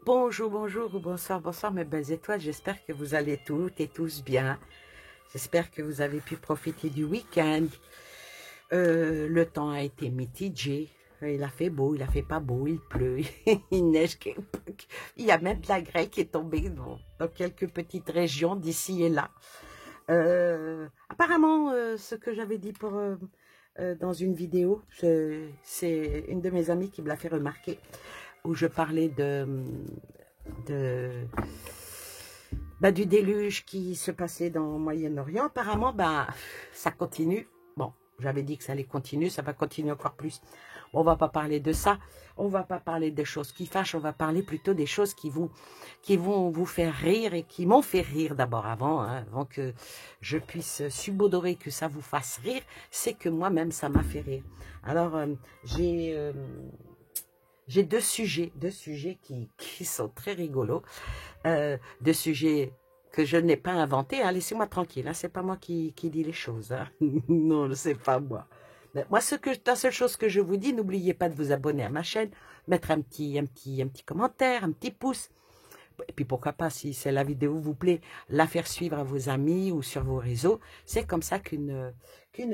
Bonjour, bonjour, ou bonsoir, bonsoir mes belles étoiles. J'espère que vous allez toutes et tous bien. J'espère que vous avez pu profiter du week-end. Le temps a été mitigé. Il a fait beau, il a fait pas beau, il pleut, il neige. Il y a même de la grêle qui est tombée dans quelques petites régions d'ici et là. Apparemment, ce que j'avais dit dans une vidéo, c'est une de mes amies qui me l'a fait remarquer, où je parlais du déluge qui se passait dans le Moyen-Orient. Apparemment, ça continue. Bon, j'avais dit que ça allait continuer, ça va continuer encore plus. On va pas parler de ça, on va pas parler des choses qui fâchent, on va parler plutôt des choses qui vont vous faire rire et qui m'ont fait rire d'abord avant que je puisse subodorer que ça vous fasse rire, c'est que moi-même ça m'a fait rire. Alors, j'ai deux sujets qui sont très rigolos, deux sujets que je n'ai pas inventés. Hein. Laissez-moi tranquille, hein. C'est pas moi qui dis les choses. Hein. Non, c'est pas moi. Mais moi, la seule chose que je vous dis, n'oubliez pas de vous abonner à ma chaîne, mettre un petit commentaire, un petit pouce. Et puis pourquoi pas, si la vidéo vous plaît, la faire suivre à vos amis ou sur vos réseaux. C'est comme ça qu'une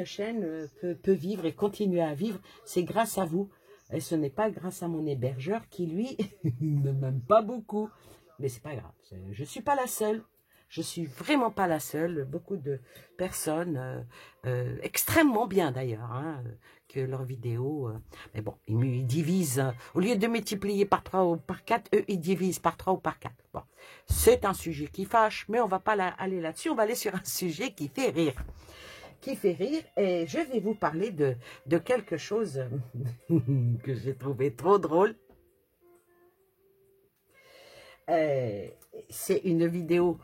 chaîne peut vivre et continuer à vivre. C'est grâce à vous. Et ce n'est pas grâce à mon hébergeur qui, lui, ne m'aime pas beaucoup. Mais c'est pas grave. Je ne suis pas la seule. Je suis vraiment pas la seule. Beaucoup de personnes, extrêmement bien d'ailleurs, hein, que leurs vidéos. Mais bon, ils divisent. Au lieu de multiplier par 3 ou par 4, eux, ils divisent par 3 ou par 4. Bon, c'est un sujet qui fâche, mais on va pas aller là-dessus. On va aller sur un sujet qui fait rire. Et je vais vous parler de quelque chose que j'ai trouvé trop drôle. C'est une vidéo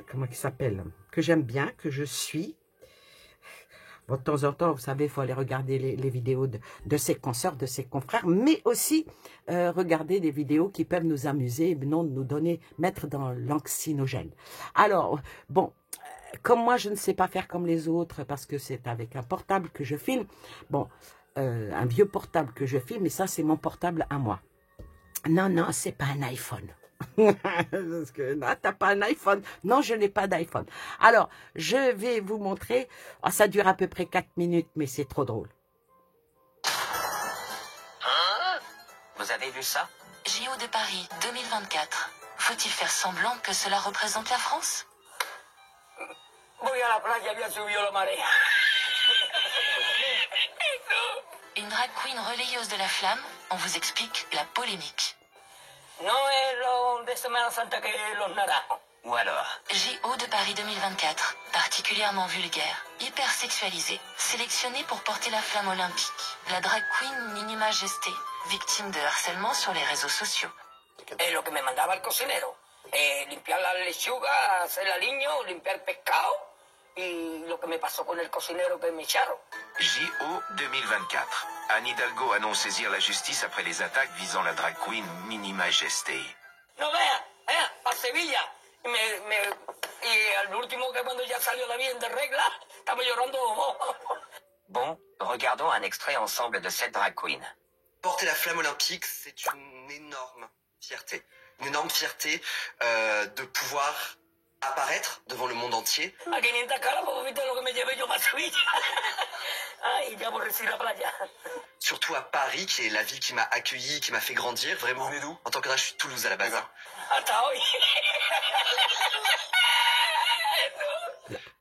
comment il s'appelle, que j'aime bien, que je suis. Bon, de temps en temps, vous savez, il faut aller regarder les vidéos de ses consoeurs, de ses confrères, mais aussi regarder des vidéos qui peuvent nous amuser, non nous mettre dans l'anxinogène. Alors, bon, comme moi, je ne sais pas faire comme les autres, parce que c'est avec un portable que je filme, bon, un vieux portable que je filme, et ça, c'est mon portable à moi. Non, c'est pas un iPhone. Parce que, non, t'as pas un iPhone. Non, je n'ai pas d'iPhone. Alors, je vais vous montrer. Oh, ça dure à peu près 4 minutes, mais c'est trop drôle. Hein? Vous avez vu ça? JO de Paris 2024. Faut-il faire semblant que cela représente la France? Voy a la playa, ya subió la marea. Une drag queen relayeuse de la flamme, on vous explique la polémique. No es lo de Semana Santa que los naranjos. Ou alors? JO de Paris 2024, particulièrement vulgaire, hyper sexualisée, sélectionnée pour porter la flamme olympique. La drag queen Mini Majesté, victime de harcèlement sur les réseaux sociaux. Es lo que me mandaba el cocinero. Limpiar la lechuga, hacer el aliño, limpiar pescado. Y lo que me pasó con el cocinero que me echaron. JO 2024. Anne Hidalgo annonce saisir la justice après les attaques visant la drag queen Mini Majesté. No vea, a Sevilla. Y al último que cuando ya salió de bien de regla, estaba llorando. Bon, regardons un extrait ensemble de cette drag queen. Porter la flamme olympique, c'est une énorme fierté. Une énorme fierté de pouvoir apparaître devant le monde entier. A 500 caras, porque viste lo que me llevé yo para Sevilla. Ay, ya aborrecí la playa. Surtout à Paris, qui est la ville qui m'a accueilli, qui m'a fait grandir, vraiment. Vous venez d'où? En tant que drag, je suis de Toulouse à la base. Hasta hoy.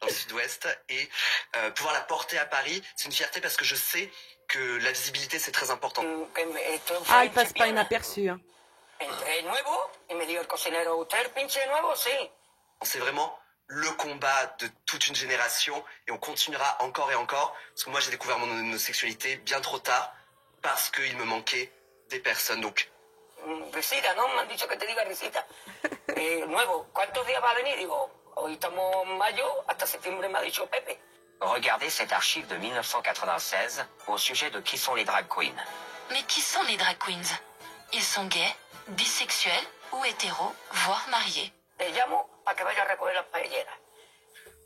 Dans le sud-ouest. Et pouvoir la porter à Paris, c'est une fierté parce que je sais que la visibilité, c'est très important. Ah, il passe pas inaperçu. Hein. Entré nuevo y me dijo el cocinero, ¿usted es el pinche nuevo? Sí. C'est vraiment le combat de toute une génération et on continuera encore et encore. Parce que moi, j'ai découvert mon homosexualité bien trop tard parce qu'il me manquait des personnes. Donc, Risita, ¿no? Me han dicho que te diga risita. Nuevo, ¿cuántos días va a venir? Digo, hoy estamos en mayo, hasta septiembre me ha dicho Pepe. Regardez cette archive de 1996 au sujet de qui sont les drag queens. Mais qui sont les drag queens? Ils sont gays, bisexuels ou hétéros, voire mariés. Te llamo para que vaya a recoger las paelleras.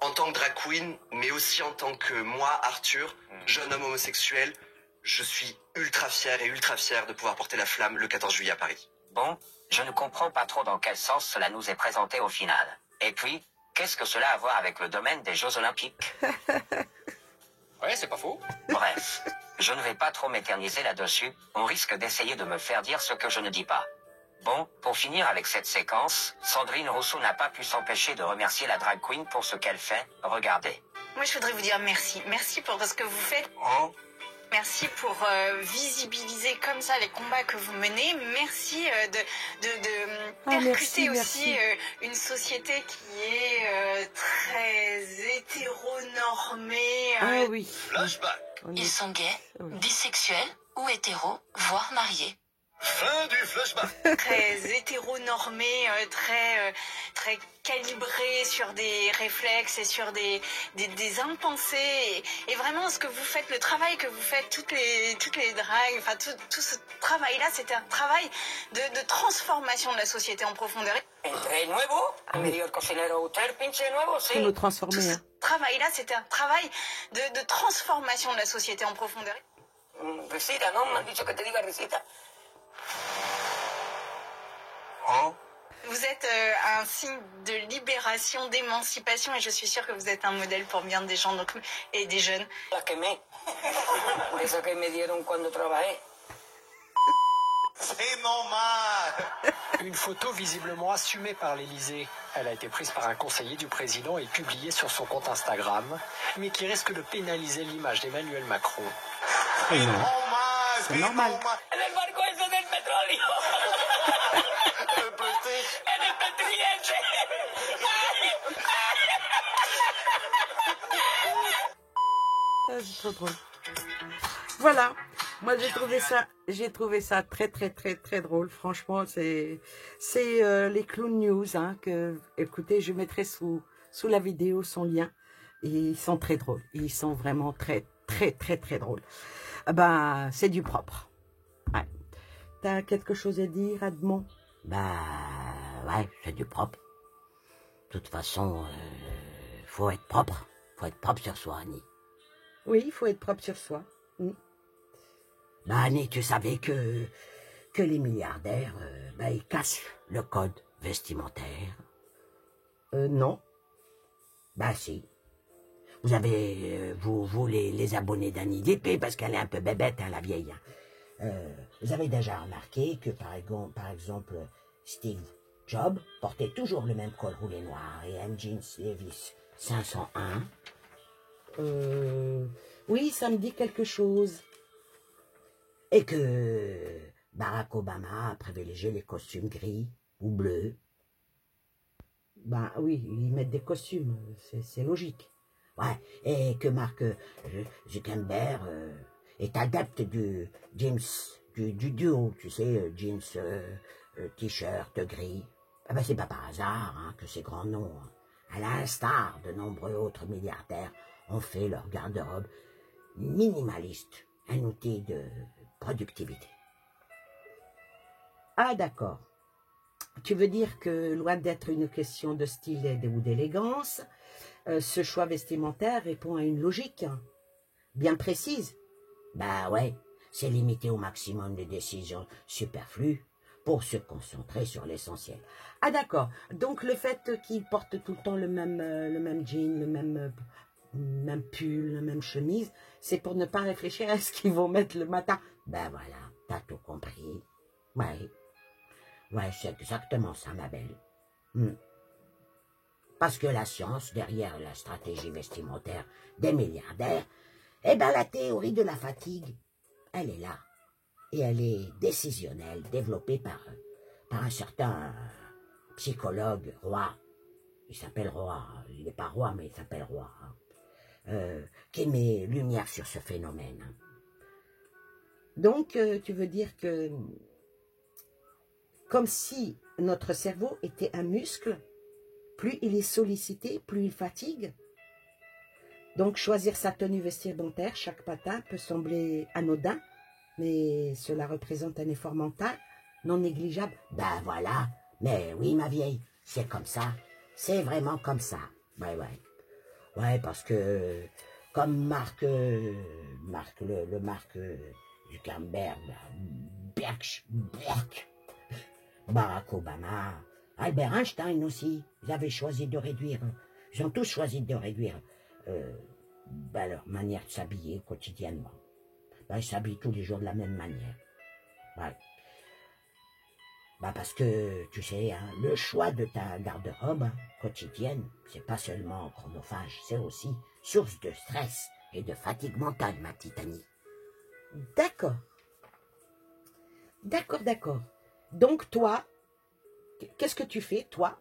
en tant que drag queen, mais aussi en tant que moi, Arthur, jeune homme homosexuel, je suis ultra fier de pouvoir porter la flamme le 14 juillet à Paris. Bon, je ne comprends pas trop dans quel sens cela nous est présenté au final. Et puis, qu'est-ce que cela a à voir avec le domaine des Jeux Olympiques? Ouais, c'est pas faux. Bref, je ne vais pas trop m'éterniser là-dessus, on risque d'essayer de me faire dire ce que je ne dis pas. Bon, pour finir avec cette séquence, Sandrine Rousseau n'a pas pu s'empêcher de remercier la drag queen pour ce qu'elle fait. Regardez. Moi, je voudrais vous dire merci. Merci pour ce que vous faites. Merci pour visibiliser comme ça les combats que vous menez. Merci de percuter aussi une société qui est très hétéronormée. Ah oui. Flashback. Ils sont gays, Oui. bisexuels ou hétéros, voire mariés. Fin du flashback. Très hétéronormé, très calibré sur des réflexes et sur des impensés. Et vraiment, ce que vous faites, le travail que vous faites, toutes les dragues, enfin tout ce travail-là, c'était un travail de transformation de la société en profondeur. Entre nuevo, a medio el cocinero usted pinche nuevo, Faut sí. nous Tout transformer. ce Hein. travail-là, c'était un travail de transformation de la société en profondeur. Risita, ¿no? Me han dicho que te diga risita. Vous êtes un signe de libération, d'émancipation, et je suis sûre que vous êtes un modèle pour bien des gens donc, et des jeunes. La quemé. Esa que me dieron cuando trabajé. C'est normal. Une photo visiblement assumée par l'Élysée. Elle a été prise par un conseiller du président et publiée sur son compte Instagram, mais qui risque de pénaliser l'image d'Emmanuel Macron. C'est normal. En el barco ese del petróleo. En el petriense. Ah, c'est trop drôle. Voilà. Moi, j'ai trouvé ça très, très, très, très drôle. Franchement, c'est les Clown News, hein, que, écoutez, je mettrai sous la vidéo son lien. Et ils sont très drôles. Ils sont vraiment très, très, très, très drôles. Ah ben, c'est du propre. Ouais. T'as quelque chose à dire, Edmond? Bah, ouais, c'est du propre. De toute façon, faut être propre. Faut être propre sur soi, Annie. Oui, il faut être propre sur soi. Mm. Bah, Annie, tu savais que les milliardaires, bah, ils cassent le code vestimentaire. Non. Bah, si. Vous avez, vous les abonnés d'Annie Dépée, parce qu'elle est un peu bébête, hein, la vieille. Hein. Vous avez déjà remarqué que, par exemple, Steve Jobs portait toujours le même col roulé noir et un jeans Levi's 501. Oui, ça me dit quelque chose. Et que Barack Obama a privilégié les costumes gris ou bleus. Ben oui, ils mettent des costumes, c'est logique. Ouais, et que Mark Zuckerberg est adepte du jeans, du duo, tu sais, jeans, t-shirt gris. Ah ben c'est pas par hasard hein, que ces grands noms, hein, à l'instar de nombreux autres milliardaires, ont fait leur garde-robe minimaliste, un outil de productivité. Ah d'accord. Tu veux dire que, loin d'être une question de style ou d'élégance, ce choix vestimentaire répond à une logique bien précise. Bah ouais, c'est limiter au maximum les décisions superflues pour se concentrer sur l'essentiel. Ah d'accord, donc le fait qu'ils portent tout le temps le même jean, le même pull, la même chemise, c'est pour ne pas réfléchir à ce qu'ils vont mettre le matin. Ben voilà, t'as tout compris. Ouais, c'est exactement ça, ma belle. Parce que la science, derrière la stratégie vestimentaire des milliardaires, eh ben la théorie de la fatigue, elle est là. Et elle est décisionnelle, développée par un certain psychologue Roy. Il s'appelle Roy, il n'est pas roi, mais il s'appelle Roy. Qui met lumière sur ce phénomène. Donc, tu veux dire que, comme si notre cerveau était un muscle, plus il est sollicité, plus il fatigue. Donc, choisir sa tenue vestimentaire, chaque matin, peut sembler anodin, mais cela représente un effort mental non négligeable. Ben voilà, mais oui, ma vieille, c'est comme ça. C'est vraiment comme ça. Ouais, parce que, comme Marc Zuckerberg, Barack Obama, Albert Einstein aussi, ils avaient choisi de réduire, ils ont tous choisi de réduire leur manière de s'habiller quotidiennement. Ils s'habillent tous les jours de la même manière. Ouais. Parce que, tu sais, hein, le choix de ta garde-robe quotidienne, c'est pas seulement chronophage, c'est aussi source de stress et de fatigue mentale, ma petite Annie. D'accord. D'accord. Donc, toi, qu'est-ce que tu fais, toi?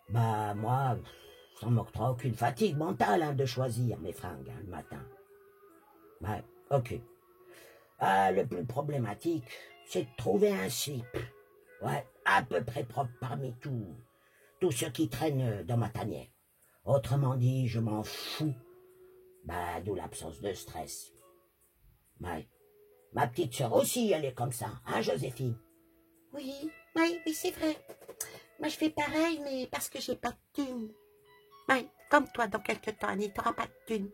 Moi, ça ne m'octroie aucune fatigue mentale hein, de choisir mes fringues hein, le matin. Ouais, ok. Le plus problématique, c'est de trouver un slip. Ouais, à peu près propre parmi tous ceux qui traînent dans ma tanière. Autrement dit, je m'en fous. D'où l'absence de stress. Ouais. Ma petite sœur aussi, elle est comme ça, hein, Joséphine? Oui, c'est vrai. Moi, je fais pareil, mais parce que j'ai pas de thune. Oui, comme toi, dans quelques temps, Annie, t'auras pas de thune.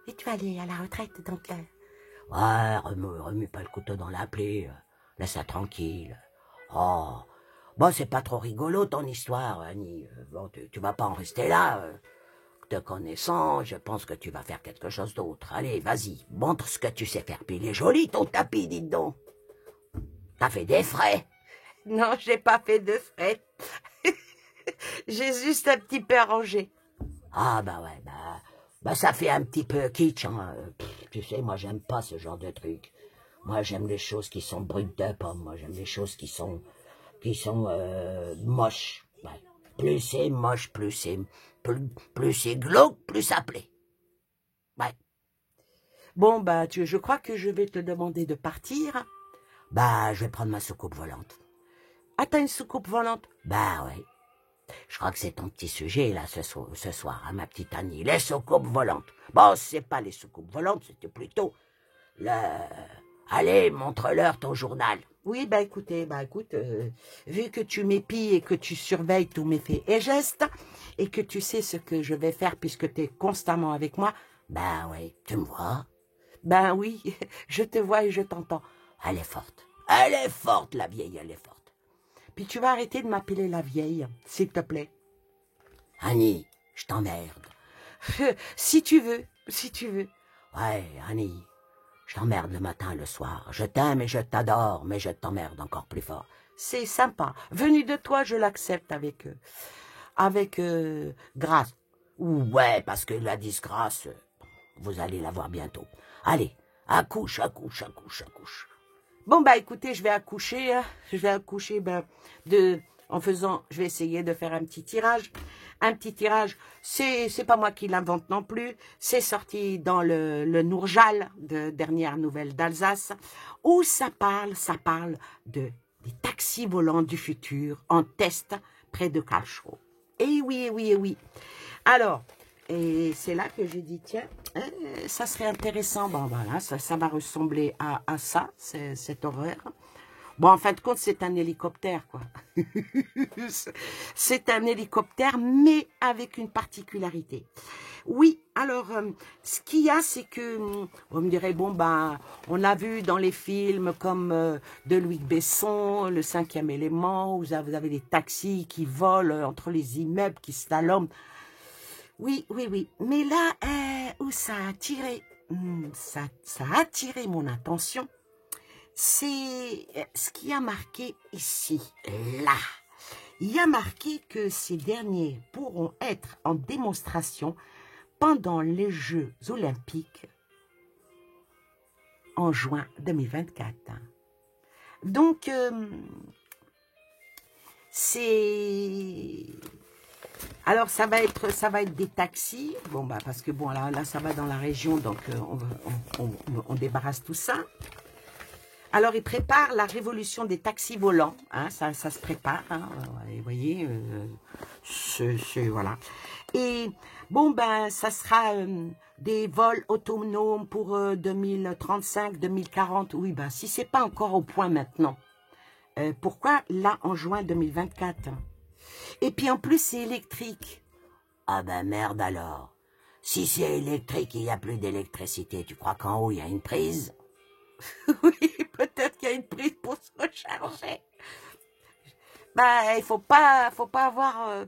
Et tu vas aller à la retraite, donc... Ouais, remue pas le couteau dans la plaie. Laisse-la tranquille. Oh, c'est pas trop rigolo, ton histoire, Annie. Bon, tu vas pas en rester là. Te connaissant, je pense que tu vas faire quelque chose d'autre. Allez, vas-y, montre ce que tu sais faire. Puis il est joli, ton tapis, dites donc. T'as fait des frais? Non, j'ai pas fait de frais. J'ai juste un petit peu arrangé. Ah, ouais, ça fait un petit peu kitsch, hein. Tu sais, moi, j'aime pas ce genre de truc. Moi, j'aime les choses qui sont brutes de pomme. Moi, j'aime les choses qui sont moches. Ouais. Plus c'est moche, plus c'est glauque, plus ça plaît. Ouais. Bon, je crois que je vais te demander de partir. Je vais prendre ma soucoupe volante. Ah, t'as une soucoupe volante? Ouais. Je crois que c'est ton petit sujet, là, ce soir, hein, ma petite Annie. Les soucoupes volantes. Bon, c'est pas les soucoupes volantes, c'était plutôt Allez, montre-leur ton journal. Oui, écoute, vu que tu m'épies et que tu surveilles tous mes faits et gestes, et que tu sais ce que je vais faire puisque tu es constamment avec moi. Oui, tu me vois? Oui, je te vois et je t'entends. Elle est forte, la vieille, elle est forte. Puis tu vas arrêter de m'appeler la vieille, s'il te plaît. Annie, je t'emmerde. Si tu veux. Ouais, Annie, je t'emmerde le matin et le soir. Je t'aime et je t'adore, mais je t'emmerde encore plus fort. C'est sympa. Venu de toi, je l'accepte avec grâce. Ouais, parce que la disgrâce, vous allez la voir bientôt. Allez, accouche. Bon, écoutez, je vais accoucher. Je vais essayer de faire un petit tirage. C'est pas moi qui l'invente non plus. C'est sorti dans le Nourjal, de Dernières Nouvelles d'Alsace, où ça parle des taxis volants du futur en test près de Karlsruhe. Et oui. Alors, et c'est là que j'ai dit, tiens, ça serait intéressant. Ça va ressembler à ça, cette horreur. Bon, en fin de compte, c'est un hélicoptère, quoi. C'est un hélicoptère, mais avec une particularité. Oui, alors, ce qu'il y a, c'est que, on me dirait, on a vu dans les films comme de Luc Besson, Le Cinquième Élément, où vous avez des taxis qui volent entre les immeubles, qui slaloment. Oui. Mais là, où ça a attiré mon attention, c'est ce qui a marqué ici, là. Il y a marqué que ces derniers pourront être en démonstration pendant les Jeux Olympiques en juin 2024. Donc, c'est... Alors, ça va être des taxis. Parce que là, ça va dans la région, donc on débarrasse tout ça. Alors, ils préparent la révolution des taxis volants. Hein, ça se prépare. Hein, vous voyez, voilà. Et ça sera des vols autonomes pour 2035, 2040. Oui, si c'est pas encore au point maintenant, pourquoi là en juin 2024? Et puis en plus, c'est électrique. Ah merde alors. Si c'est électrique, il n'y a plus d'électricité. Tu crois qu'en haut, il y a une prise? Oui, peut-être qu'il y a une prise pour se recharger. Bah, il faut pas avoir...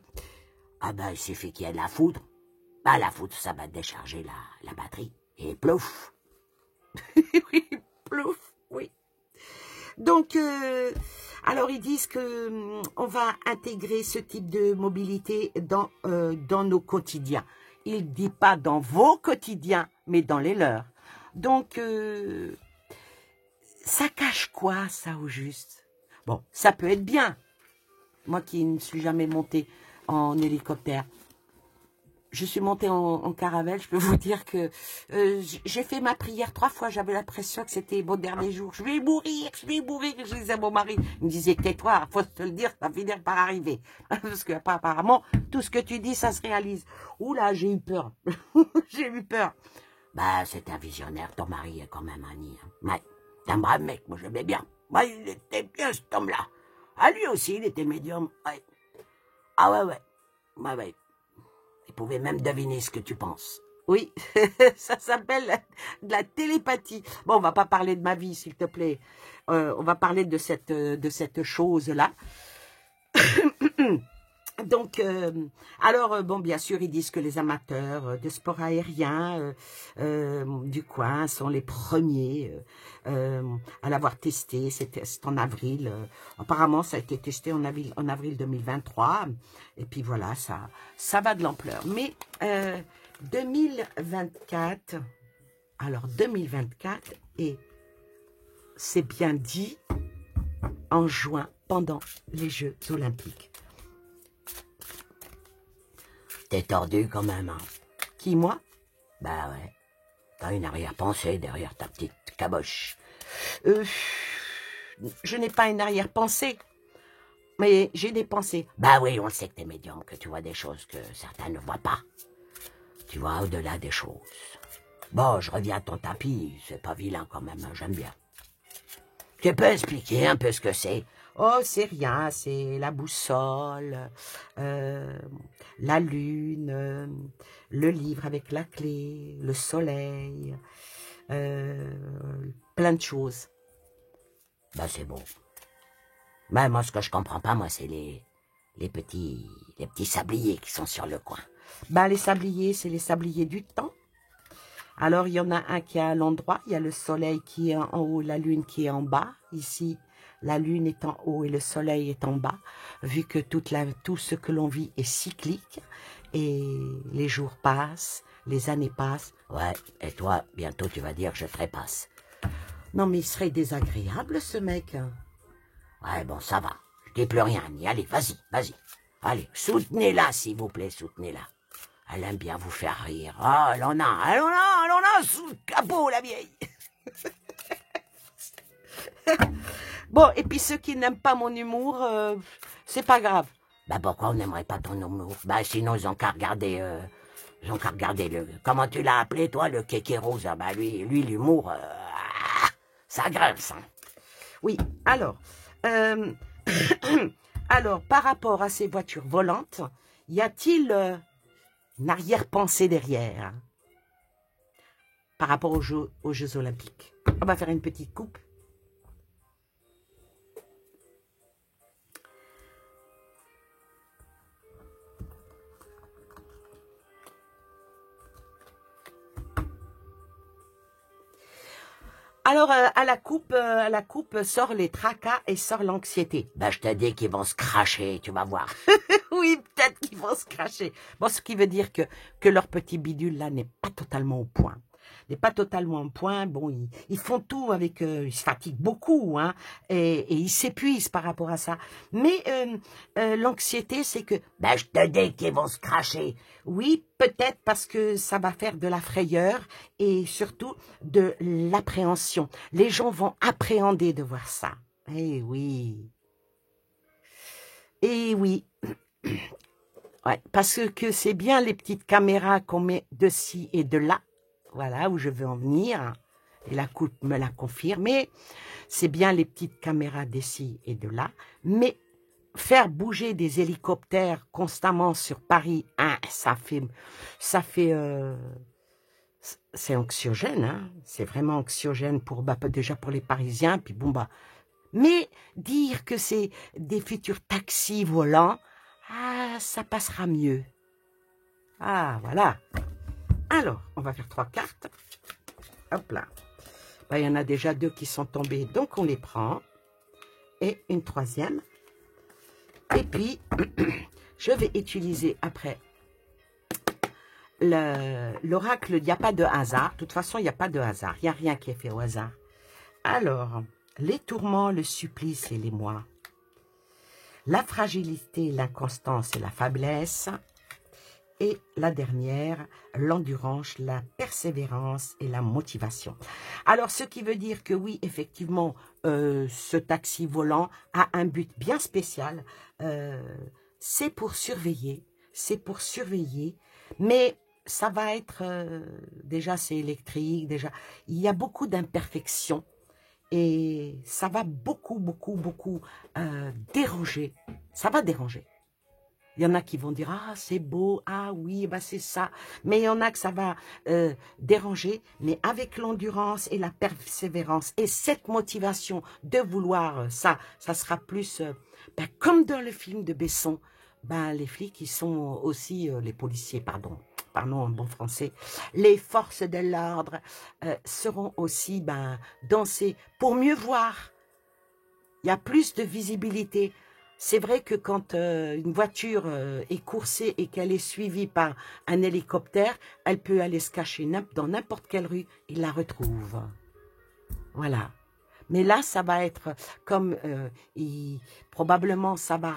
Ah ben, il suffit qu'il y ait de la foudre. Bah, la foudre, ça va décharger la batterie. Et plouf. Oui, plouf, oui. Donc, alors ils disent que on va intégrer ce type de mobilité dans nos quotidiens. Il ne dit pas dans vos quotidiens, mais dans les leurs. Donc, ça cache quoi, ça, au juste? Bon, ça peut être bien. Moi qui ne suis jamais montée en hélicoptère, je suis montée en caravelle, je peux vous dire que j'ai fait ma prière 3 fois, j'avais l'impression que c'était mon dernier jour. Je vais mourir, je disais à mon mari. Il me disait, tais-toi, faut te le dire, ça va finir par arriver. Parce que apparemment, tout ce que tu dis, ça se réalise. Oula, j'ai eu peur. J'ai eu peur. Bah, c'est un visionnaire, ton mari est quand même un nid. Hein. Ouais, c'est un brave mec, moi j'aimais bien. Ouais, il était bien cet homme-là. Ah, lui aussi, il était médium. Ouais. Ah ouais. Ouais. Il pouvait même deviner ce que tu penses. Oui, ça s'appelle de la télépathie. Bon, on va pas parler de ma vie, s'il te plaît. On va parler de cette chose-là. Donc, alors, bon, bien sûr, ils disent que les amateurs de sport aérien du coin sont les premiers à l'avoir testé. C'est en avril. Apparemment, ça a été testé en avril 2023. Et puis voilà, ça va de l'ampleur. Mais 2024, alors 2024, et c'est bien dit, en juin, pendant les Jeux Olympiques. T'es tordu quand même, hein. Qui, moi? Bah ouais. T'as une arrière-pensée derrière ta petite caboche. Je n'ai pas une arrière-pensée, mais j'ai des pensées. Bah oui, on le sait que t'es médium, que tu vois des choses que certains ne voient pas. Tu vois au-delà des choses. Bon, je reviens à ton tapis, c'est pas vilain quand même, hein, j'aime bien. Tu peux expliquer un peu ce que c'est? Oh, c'est rien, c'est la boussole, la lune, le livre avec la clé, le soleil, plein de choses. Bah c'est bon. Bah moi ce que je comprends pas, moi c'est les petits sabliers qui sont sur le coin. Bah les sabliers, c'est les sabliers du temps. Alors il y en a un qui est à l'endroit, il y a le soleil qui est en haut, la lune qui est en bas, ici. La lune est en haut et le soleil est en bas, vu que tout ce que l'on vit est cyclique, et les jours passent, les années passent. Ouais, et toi, bientôt tu vas dire je trépasse. Non mais il serait désagréable ce mec. Ouais, bon, ça va, je dis plus rien, Annie, allez, vas-y. Allez, soutenez-la, s'il vous plaît, soutenez-la. Elle aime bien vous faire rire. Ah, elle en a sous le capot, la vieille. Bon, et puis ceux qui n'aiment pas mon humour, c'est pas grave. Bah pourquoi on n'aimerait pas ton humour? Bah sinon ils ont qu'à regarder, le... Comment tu l'as appelé toi, le kéké rose? Ah bah lui l'humour, ça grince. Hein. Oui, alors, alors par rapport à ces voitures volantes, y a-t-il une arrière-pensée derrière? Par rapport aux Jeux Olympiques. On va faire une petite coupe. Alors, à la coupe sort les tracas et sort l'anxiété. Ben, je te dis qu'ils vont se cracher, tu vas voir. Oui, peut-être qu'ils vont se cracher. Bon, ce qui veut dire que leur petit bidule, là, n'est pas totalement au point. N'est pas totalement au point. Bon, ils font tout avec... ils se fatiguent beaucoup, hein, et ils s'épuisent par rapport à ça. Mais l'anxiété, c'est que... Ben, je te dis qu'ils vont se cracher. Oui, peut-être parce que ça va faire de la frayeur et surtout de l'appréhension. Les gens vont appréhender de voir ça. Eh oui. Eh oui. Ouais, parce que c'est bien les petites caméras qu'on met de ci et de là. Voilà où je veux en venir. Et la coupe me l'a confirmé. C'est bien les petites caméras d'ici et de là. Mais faire bouger des hélicoptères constamment sur Paris, hein, ça fait c'est anxiogène, hein, c'est vraiment anxiogène pour, bah, déjà pour les Parisiens, puis bon, bah, mais dire que c'est des futurs taxis volants, ah, ça passera mieux. Ah, voilà. Alors, on va faire 3 cartes. Hop là. Bah, il y en a déjà 2 qui sont tombées, donc on les prend. Et une 3e. Et puis, je vais utiliser après l'oracle. Il n'y a pas de hasard. De toute façon, il n'y a pas de hasard. Il n'y a rien qui est fait au hasard. Alors, les tourments, le supplice et l'émoi. La fragilité, l'inconstance et la faiblesse. Et la dernière, l'endurance, la persévérance et la motivation. Alors, ce qui veut dire que oui, effectivement, ce taxi volant a un but bien spécial. C'est pour surveiller, mais ça va être, déjà c'est électrique, déjà, il y a beaucoup d'imperfections et ça va beaucoup déranger, ça va déranger. Il y en a qui vont dire, ah, c'est beau, ah oui, bah c'est ça. Mais il y en a que ça va déranger. Mais avec l'endurance et la persévérance et cette motivation de vouloir ça sera plus, comme dans le film de Besson, les flics, ils sont aussi, les policiers, pardon en bon français, les forces de l'ordre seront aussi dansés pour mieux voir. Il y a plus de visibilité. C'est vrai que quand une voiture est coursée et qu'elle est suivie par un hélicoptère, elle peut aller se cacher dans n'importe quelle rue, il la retrouve. Voilà. Mais là, ça va être comme, probablement, ça va,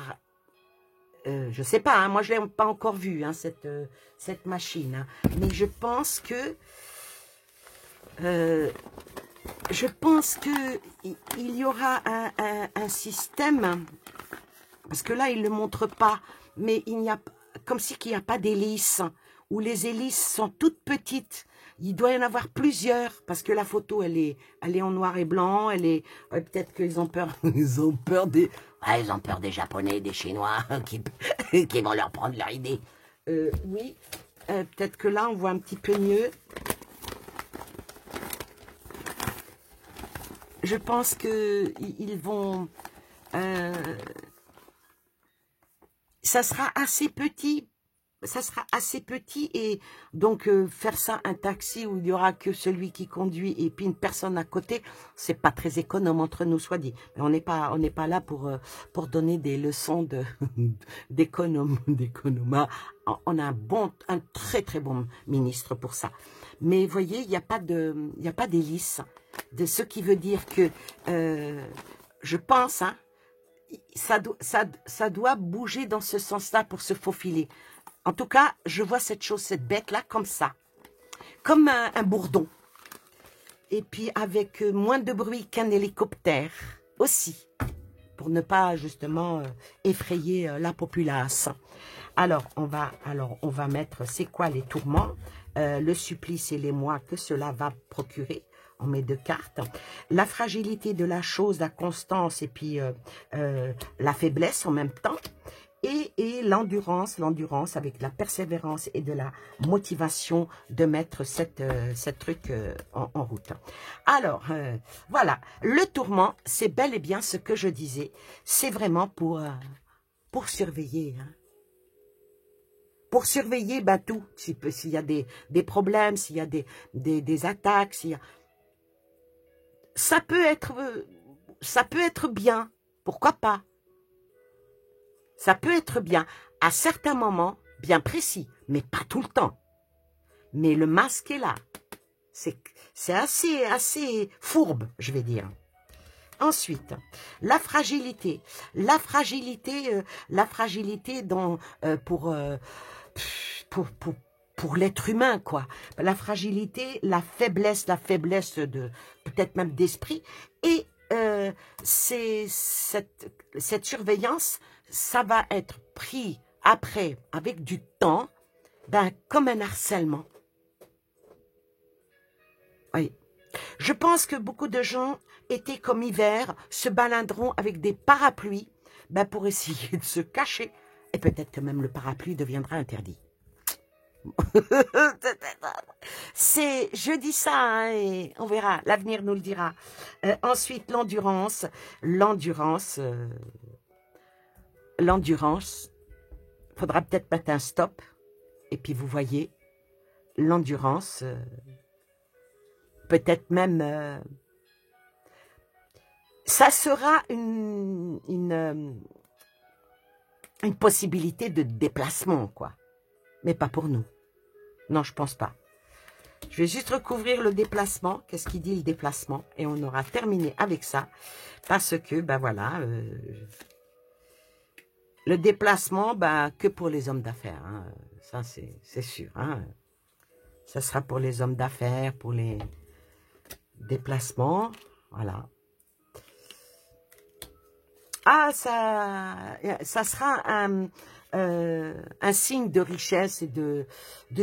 je sais pas, hein, moi je l'ai pas encore vu, hein, cette machine, hein, mais je pense que il y aura un système. Parce que là, il ne le montre pas, mais il n'y a, comme si qu'il n'y a pas d'hélice, où les hélices sont toutes petites. Il doit y en avoir plusieurs, parce que la photo, elle est en noir et blanc, peut-être qu'ils ont peur, ils ont peur des Japonais, des Chinois, qui vont leur prendre leur idée. Oui, peut-être que là, on voit un petit peu mieux. Je pense que ils vont... ça sera assez petit et donc faire ça un taxi où il y aura que celui qui conduit et puis une personne à côté, c'est pas très économe entre nous soit dit. Mais on n'est pas là pour donner des leçons d'économat. On a un très très bon ministre pour ça. Mais vous voyez, il n'y a pas d'hélice, de ce qui veut dire que je pense, hein, ça doit bouger dans ce sens-là pour se faufiler. En tout cas, je vois cette bête-là comme ça. Comme un bourdon. Et puis avec moins de bruit qu'un hélicoptère aussi. Pour ne pas justement effrayer la populace. Alors, on va mettre, c'est quoi les tourments, le supplice et l'émoi que cela va procurer. On met 2 cartes. La fragilité de la chose, la constance et puis la faiblesse en même temps. Et l'endurance avec la persévérance et de la motivation de mettre cette truc en route. Alors, voilà. Le tourment, c'est bel et bien ce que je disais. C'est vraiment pour surveiller. Hein. Pour surveiller tout. S'il y a des problèmes, s'il y a des attaques, s'il y a... Ça peut être bien, pourquoi pas? Ça peut être bien, à certains moments, bien précis, mais pas tout le temps. Mais le masque est là. C'est assez fourbe, je vais dire. Ensuite, la fragilité. La fragilité pour l'être humain, quoi. La fragilité, la faiblesse de peut-être même d'esprit. Et cette surveillance, ça va être pris après, avec du temps, comme un harcèlement. Oui. Je pense que beaucoup de gens, été comme hiver, se baladeront avec des parapluies pour essayer de se cacher. Et peut-être que même le parapluie deviendra interdit. Je dis ça, hein, et on verra, l'avenir nous le dira. Ensuite, l'endurance, faudra peut-être mettre un stop, et puis vous voyez, l'endurance, peut-être même, ça sera une possibilité de déplacement, quoi. Mais pas pour nous. Non, je pense pas. Je vais juste recouvrir le déplacement. Qu'est-ce qu'il dit le déplacement? Et on aura terminé avec ça. Parce que, ben voilà, le déplacement, ben, que pour les hommes d'affaires. Hein. Ça, c'est sûr. Hein. Ça sera pour les hommes d'affaires, pour les déplacements. Voilà. Ah, ça sera un signe de richesse et de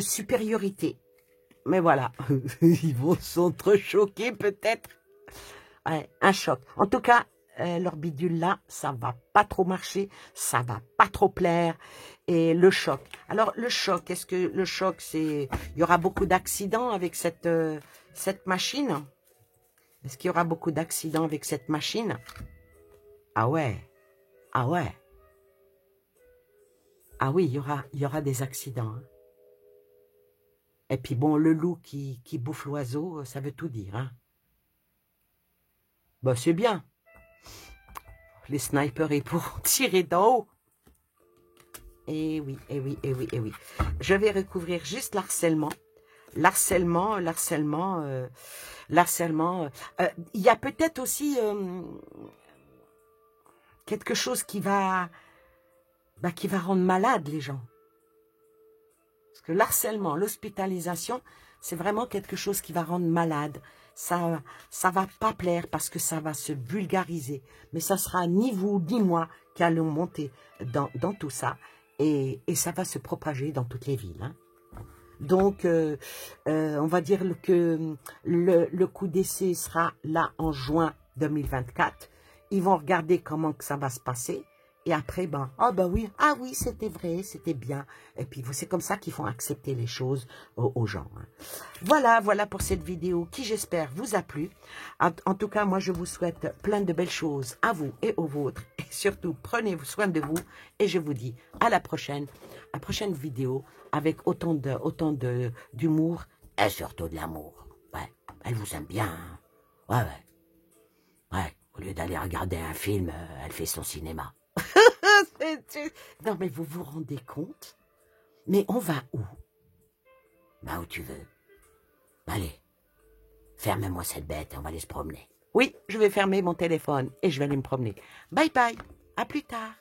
supériorité. Mais voilà, ils vont s'entrechoquer peut-être. Ouais, un choc. En tout cas, leur bidule là, ça va pas trop marcher, ça va pas trop plaire. Et le choc. Alors le choc, est-ce que le choc, c'est... Il y aura beaucoup d'accidents avec cette machine? Est-ce qu'il y aura beaucoup d'accidents avec cette machine? Ah ouais, ah ouais. Ah oui, il y aura des accidents. Hein. Et puis bon, le loup qui bouffe l'oiseau, ça veut tout dire. Hein. Bah c'est bien. Les snipers, ils pourront tirer d'en haut. Eh oui, eh oui, eh oui, eh oui. Je vais recouvrir juste l'harcèlement. L'harcèlement. Il y a peut-être aussi quelque chose qui va rendre malade les gens. Parce que l'harcèlement, l'hospitalisation, c'est vraiment quelque chose qui va rendre malade. Ça va pas plaire parce que ça va se vulgariser. Mais ça sera ni vous ni moi qui allons monter dans tout ça. Et ça va se propager dans toutes les villes. Hein. Donc, on va dire que le coup d'essai sera là en juin 2024. Ils vont regarder comment que ça va se passer. Et après, ben, oui, ah oui, c'était vrai, c'était bien. Et puis, c'est comme ça qu'ils font accepter les choses aux gens. Hein. Voilà pour cette vidéo qui, j'espère, vous a plu. En tout cas, moi, je vous souhaite plein de belles choses à vous et aux vôtres. Et surtout, prenez soin de vous. Et je vous dis à la prochaine vidéo avec autant d'humour et surtout de l'amour. Ouais, elle vous aime bien. Hein. Ouais, au lieu d'aller regarder un film, elle fait son cinéma. Non, mais vous vous rendez compte? Mais on va où? Bah, où tu veux. Allez, ferme-moi cette bête, on va aller se promener. Oui, je vais fermer mon téléphone et je vais aller me promener. Bye bye, à plus tard.